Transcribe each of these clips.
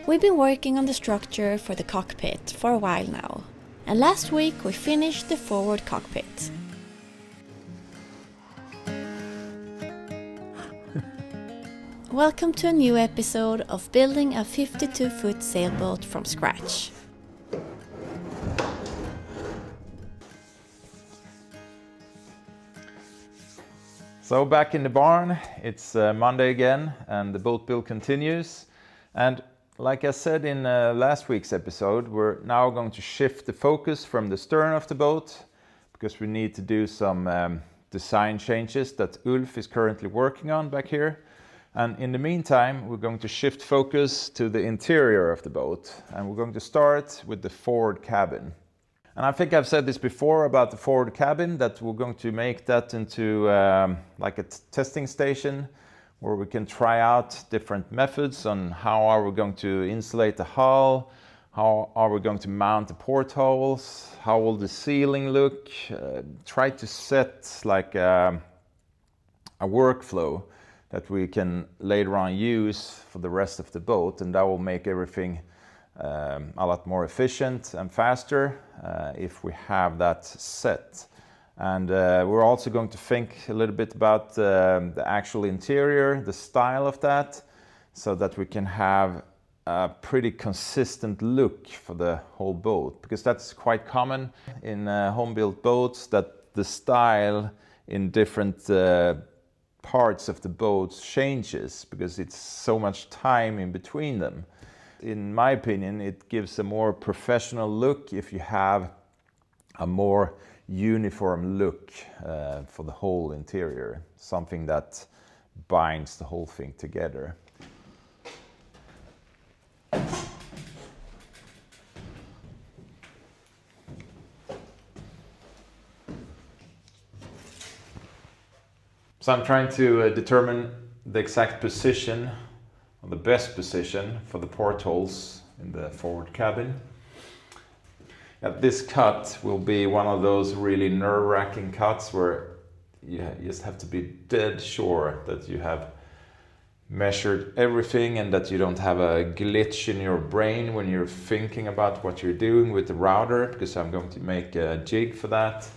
We've been working on the structure for the cockpit for a while now, and last week we finished the forward cockpit. Welcome to a new episode of building a 52-foot sailboat from scratch. So back in the barn, it's Monday again and the boat build continues. And like I said in last week's episode, we're now going to shift the focus from the stern of the boat because we need to do some design changes that Ulf is currently working on back here. And in the meantime, we're going to shift focus to the interior of the boat, and we're going to start with the forward cabin. And I think I've said this before about the forward cabin, that we're going to make that into like a testing station where we can try out different methods on how are we going to insulate the hull, how are we going to mount the portholes, how will the ceiling look, try to set like a workflow that we can later on use for the rest of the boat, and that will make everything a lot more efficient and faster if we have that set. And we're also going to think a little bit about the actual interior, the style of that, so that we can have a pretty consistent look for the whole boat, because that's quite common in home-built boats, that the style in different parts of the boat changes because it's so much time in between them. In my opinion, it gives a more professional look if you have a more uniform look for the whole interior, something that binds the whole thing together. So I'm trying to determine the exact position, or the best position for the portholes in the forward cabin. This cut will be one of those really nerve-wracking cuts where you just have to be dead sure that you have measured everything and that you don't have a glitch in your brain when you're thinking about what you're doing with the router, because I'm going to make a jig for that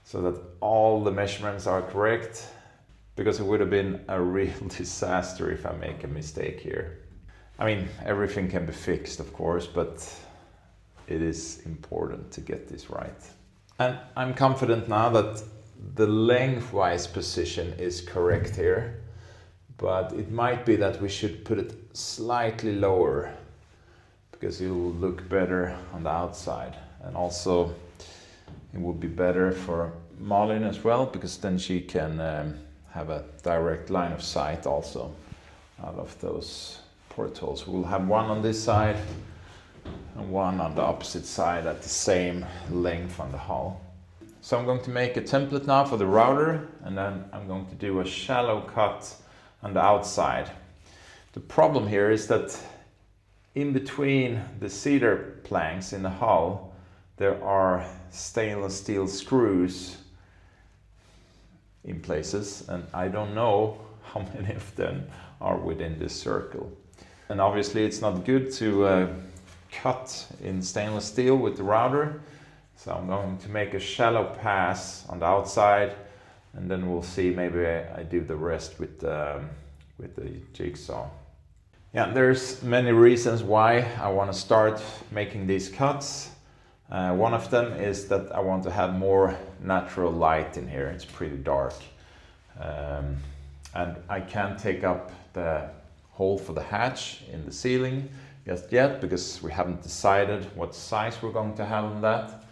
so that all the measurements are correct, because it would have been a real disaster if I make a mistake here. I mean, everything can be fixed, of course, but it is important to get this right. And I'm confident now that the lengthwise position is correct here, but it might be that we should put it slightly lower because it will look better on the outside. And also it would be better for Malin as well, because then she can have a direct line of sight also out of those portholes. We'll have one on this side and one on the opposite side at the same length on the hull. So I'm going to make a template now for the router, and then I'm going to do a shallow cut on the outside. The problem here is that in between the cedar planks in the hull there are stainless steel screws in places, and I don't know how many of them are within this circle. And obviously it's not good to cut in stainless steel with the router, so I'm going to make a shallow pass on the outside, and then we'll see, maybe I do the rest with the jigsaw. Yeah, there's many reasons why I want to start making these cuts. One of them is that I want to have more natural light in here. It's pretty dark. And I can't take up the hole for the hatch in the ceiling just yet, because we haven't decided what size we're going to have on that.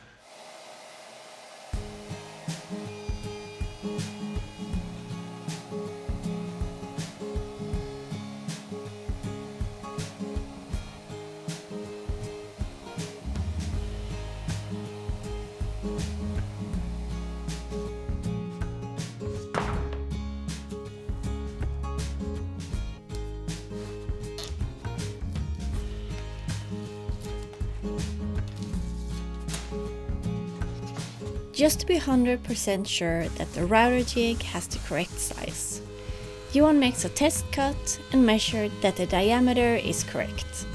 Just to be 100% sure that the router jig has the correct size, Johan makes a test cut and measured that the diameter is correct.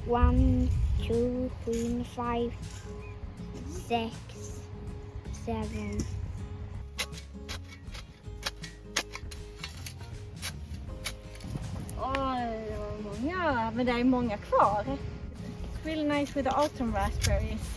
1, 2, 3, 5, 6, 7. Oj, vad många. Men det är många kvar. It's really nice with the autumn raspberries.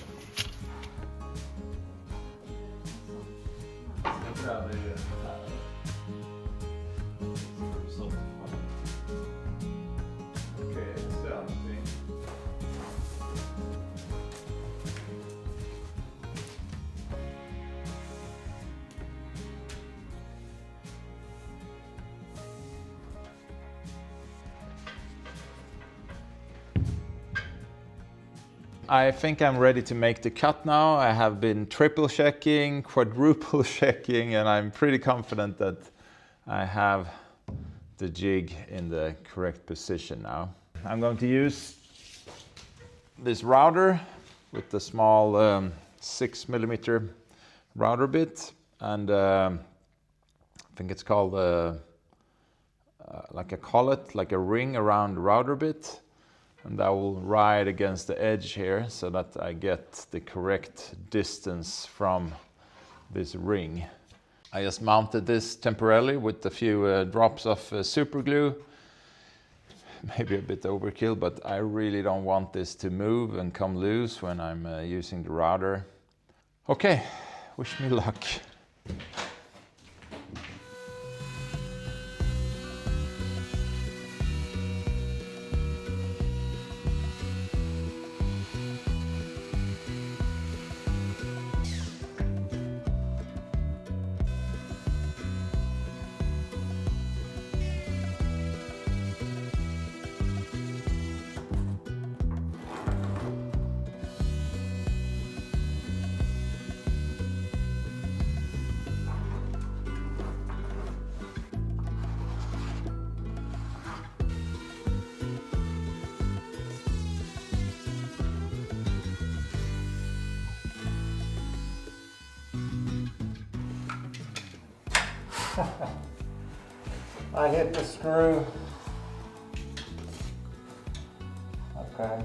I think I'm ready to make the cut now. I have been triple checking, quadruple checking, and I'm pretty confident that I have the jig in the correct position now. I'm going to use this router with the small 6mm router bit, and I think it's called like a collet, like a ring around the router bit. And I will ride against the edge here so that I get the correct distance from this ring. I just mounted this temporarily with a few drops of super glue. Maybe a bit overkill, but I really don't want this to move and come loose when I'm using the router. Okay, wish me luck. I hit the screw. Okay.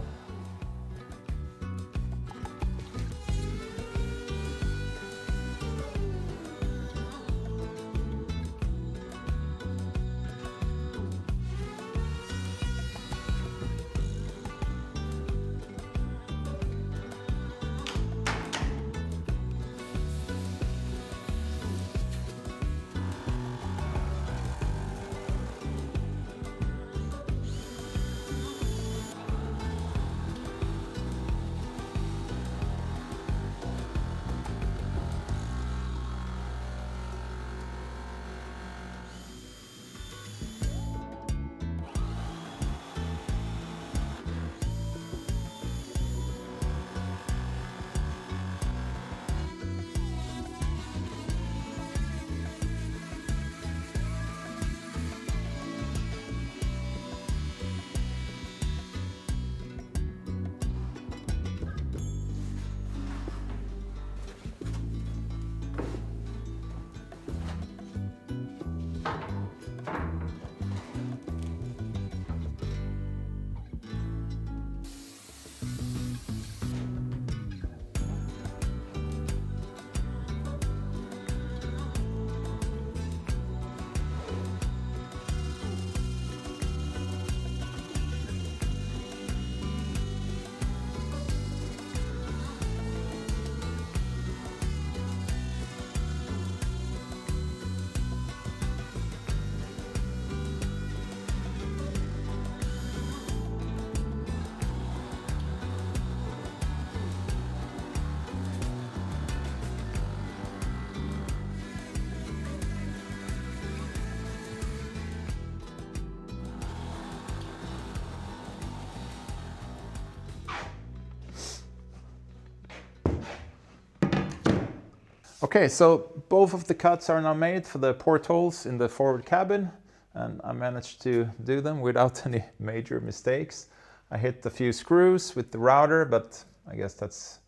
Okay, so both of the cuts are now made for the portholes in the forward cabin, and I managed to do them without any major mistakes. I hit a few screws with the router, but I guess that's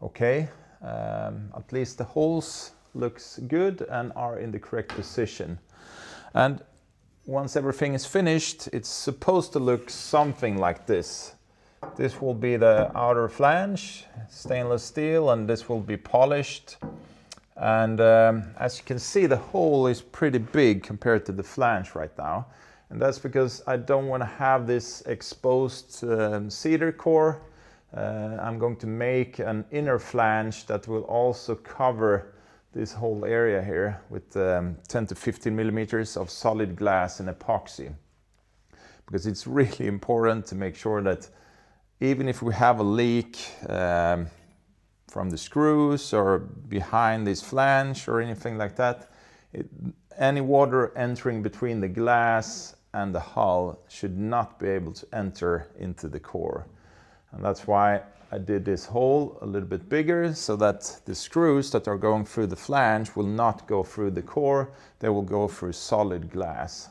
okay. At least the holes looks good and are in the correct position. And once everything is finished, it's supposed to look something like this. This will be the outer flange, stainless steel, and this will be polished. And as you can see, the hole is pretty big compared to the flange right now. And that's because I don't want to have this exposed cedar core. I'm going to make an inner flange that will also cover this whole area here with 10 to 15 millimeters of solid glass and epoxy. Because it's really important to make sure that even if we have a leak from the screws or behind this flange or anything like that, any water entering between the glass and the hull should not be able to enter into the core. And that's why I did this hole a little bit bigger, so that the screws that are going through the flange will not go through the core, they will go through solid glass.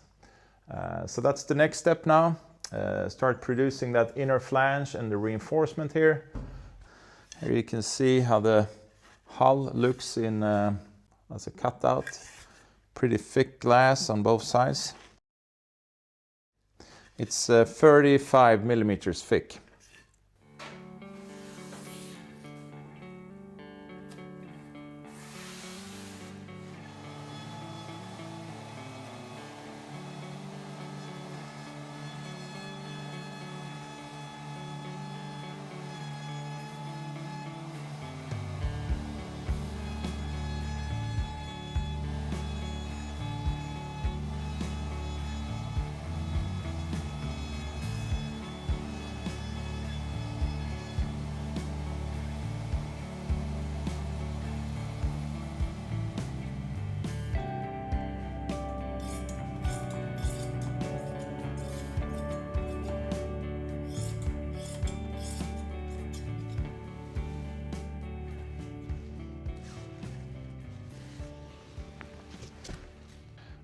So that's the next step now. Start producing that inner flange and the reinforcement here. Here you can see how the hull looks in as a cutout. Pretty thick glass on both sides. It's 35 millimeters thick.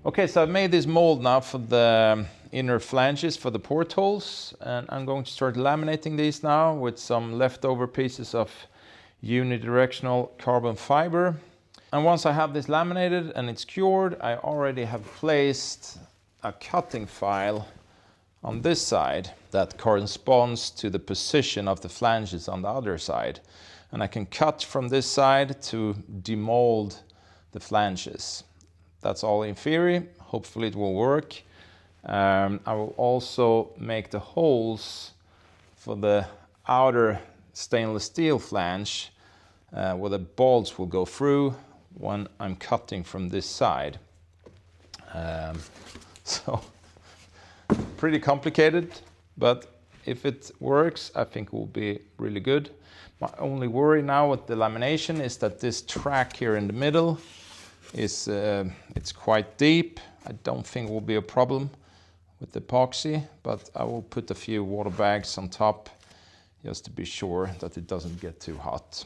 Okay, so I've made this mold now for the inner flanges for the portholes, and I'm going to start laminating these now with some leftover pieces of unidirectional carbon fiber. And once I have this laminated and it's cured, I already have placed a cutting file on this side that corresponds to the position of the flanges on the other side. And I can cut from this side to demold the flanges. That's all in theory. Hopefully it will work. I will also make the holes for the outer stainless steel flange where the bolts will go through when I'm cutting from this side. So pretty complicated, but if it works, I think it will be really good. My only worry now with the lamination is that this track here in the middle is it's quite deep. I don't think it will be a problem with the epoxy, but I will put a few water bags on top just to be sure that it doesn't get too hot.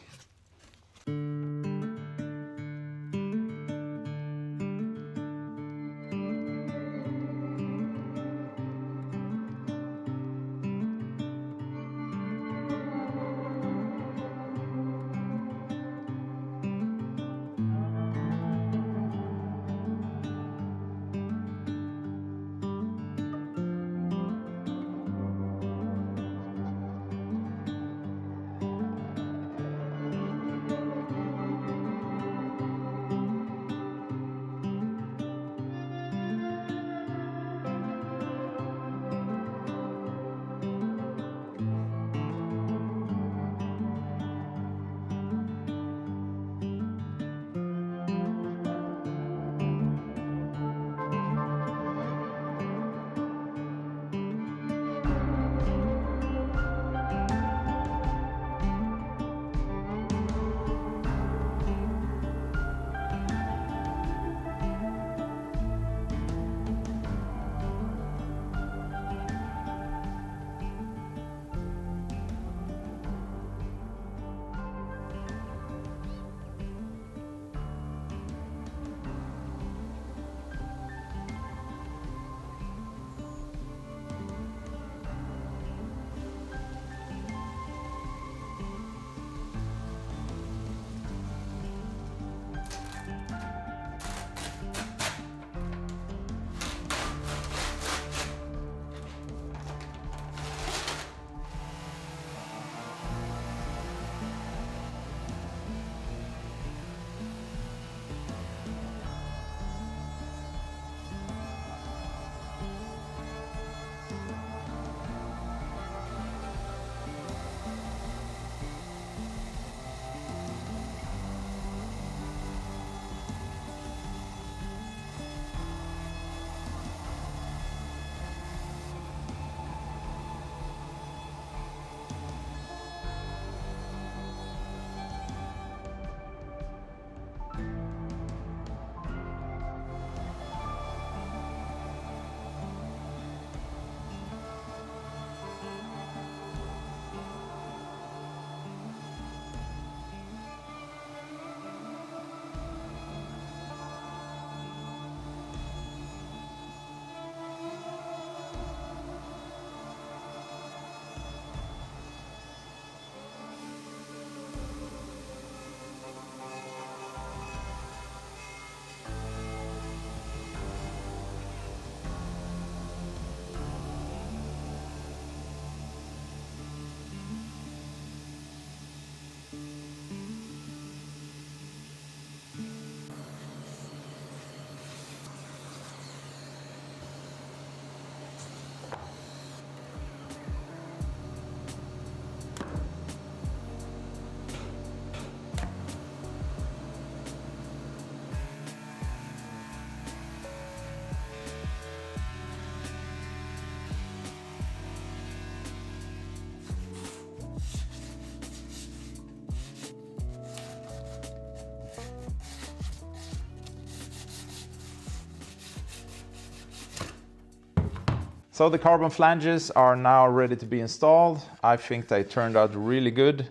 So the carbon flanges are now ready to be installed. I think they turned out really good.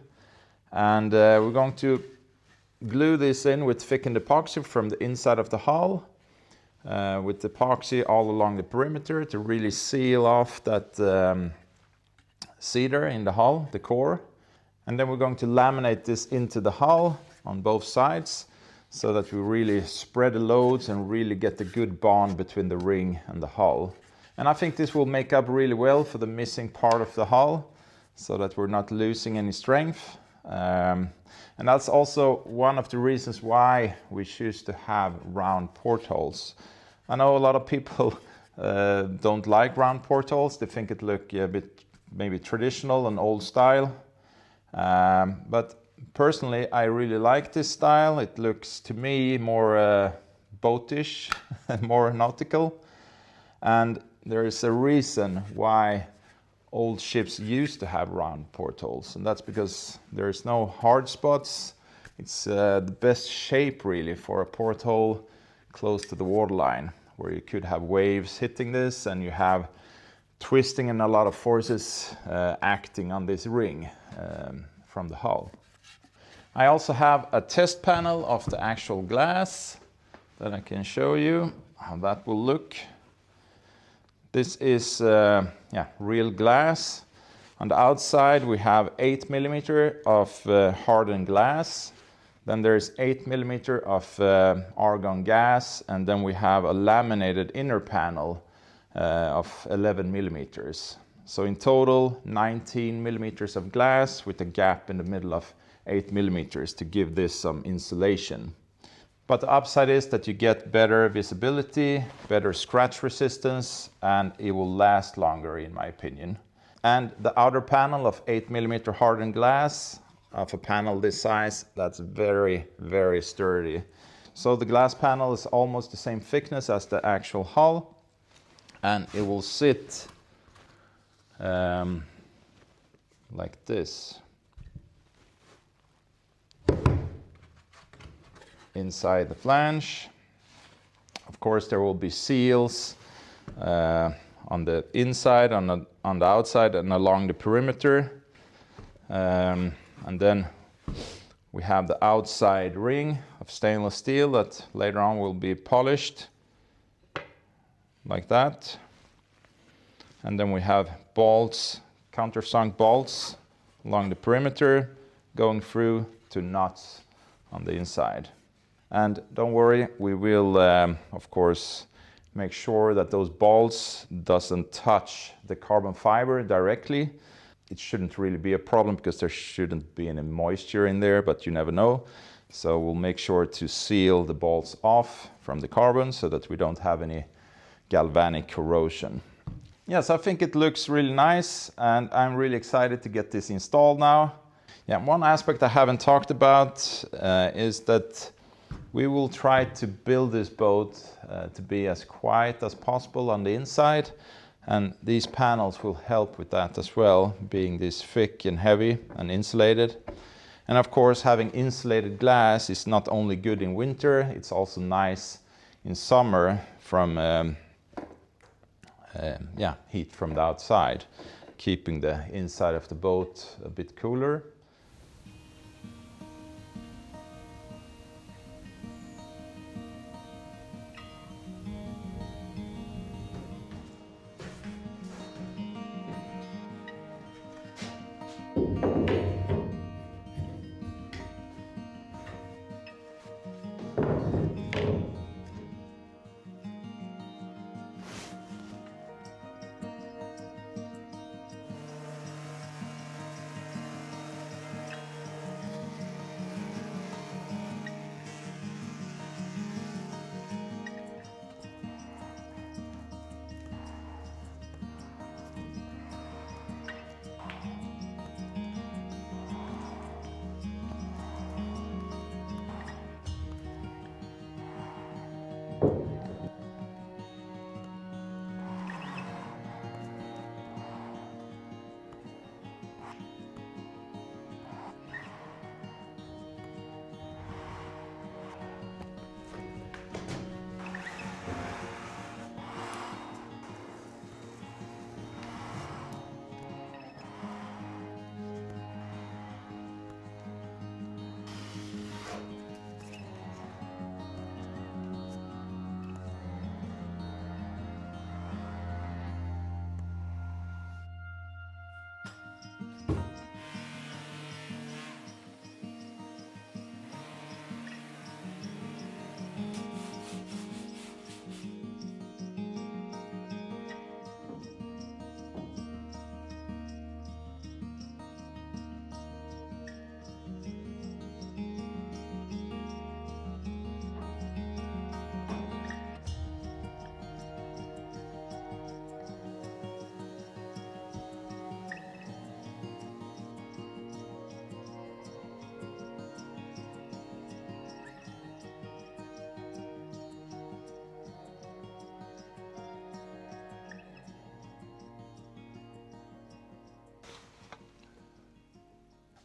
And we're going to glue this in with thickened epoxy from the inside of the hull, with epoxy all along the perimeter to really seal off that cedar in the hull, the core. And then we're going to laminate this into the hull on both sides so that we really spread the loads and really get the good bond between the ring and the hull. And I think this will make up really well for the missing part of the hull so that we're not losing any strength. And that's also one of the reasons why we choose to have round portholes. I know a lot of people don't like round portholes. They think it look a bit maybe traditional and old style. But personally, I really like this style. It looks to me more boatish and more nautical. And there is a reason why old ships used to have round portholes, and that's because there's no hard spots. It's the best shape really for a porthole close to the waterline, where you could have waves hitting this and you have twisting and a lot of forces acting on this ring from the hull. I also have a test panel of the actual glass that I can show you how that will look. This is real glass. On the outside we have 8 millimeter of hardened glass. Then there's 8 millimeter of argon gas, and then we have a laminated inner panel of 11 millimeters. So in total 19 millimeters of glass with a gap in the middle of 8 millimeters to give this some insulation. But the upside is that you get better visibility, better scratch resistance, and it will last longer in my opinion. And the outer panel of 8 millimeter hardened glass of a panel this size, that's very, very sturdy. So the glass panel is almost the same thickness as the actual hull, and it will sit like this inside the flange. Of course, there will be seals on the inside, on the outside, and along the perimeter. And then we have the outside ring of stainless steel that later on will be polished like that. And then we have bolts, countersunk bolts along the perimeter going through to nuts on the inside. And don't worry, we will of course make sure that those bolts doesn't touch the carbon fiber directly. It shouldn't really be a problem because there shouldn't be any moisture in there, but you never know. So we'll make sure to seal the bolts off from the carbon so that we don't have any galvanic corrosion. Yes, I think it looks really nice, and I'm really excited to get this installed now. Yeah, one aspect I haven't talked about is that we will try to build this boat to be as quiet as possible on the inside, and these panels will help with that as well, being this thick and heavy and insulated. And of course, having insulated glass is not only good in winter, it's also nice in summer from heat from the outside, keeping the inside of the boat a bit cooler.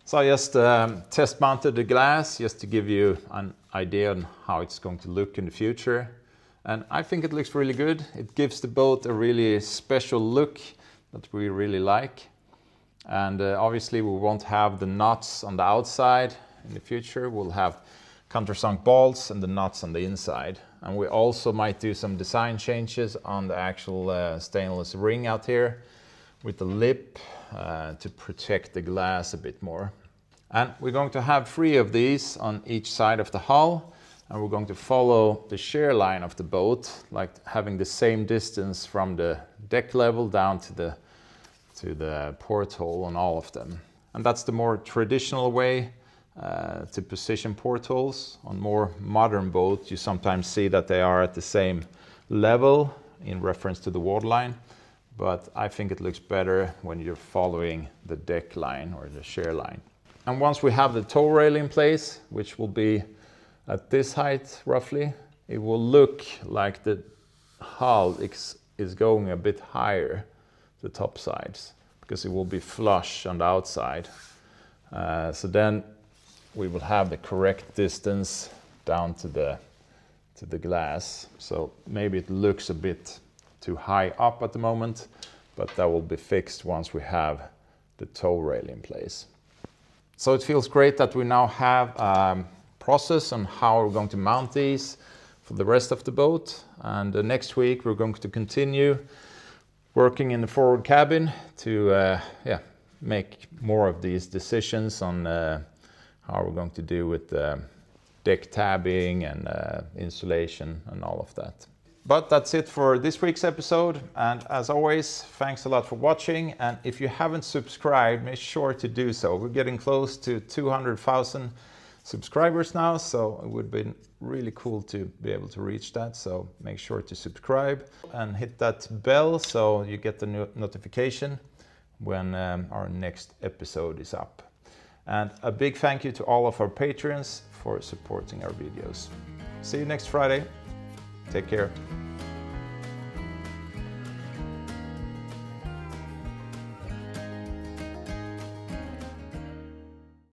So I just test mounted the glass just to give you an idea on how it's going to look in the future. And I think it looks really good. It gives the boat a really special look that we really like. And obviously we won't have the nuts on the outside in the future. We'll have countersunk bolts and the nuts on the inside. And we also might do some design changes on the actual stainless ring out here with the lip to protect the glass a bit more. And we're going to have 3 of these on each side of the hull, and we're going to follow the shear line of the boat, like having the same distance from the deck level down to the porthole on all of them. And that's the more traditional way to position portholes. On more modern boats, you sometimes see that they are at the same level in reference to the waterline. But I think it looks better when you're following the deck line or the shear line. And once we have the tow rail in place, which will be at this height roughly, it will look like the hull is going a bit higher, the top sides, because it will be flush on the outside. So then we will have the correct distance down to the glass. So maybe it looks a bit too high up at the moment, but that will be fixed once we have the tow rail in place. So it feels great that we now have a process on how we're going to mount these for the rest of the boat. And next week we're going to continue working in the forward cabin to make more of these decisions on how we're going to do with deck tabbing and insulation and all of that. But that's it for this week's episode, and as always, thanks a lot for watching, and if you haven't subscribed, make sure to do so. We're getting close to 200,000 subscribers now, so it would be really cool to be able to reach that. So make sure to subscribe and hit that bell so you get the notification when our next episode is up. And a big thank you to all of our patrons for supporting our videos. See you next Friday. Take care.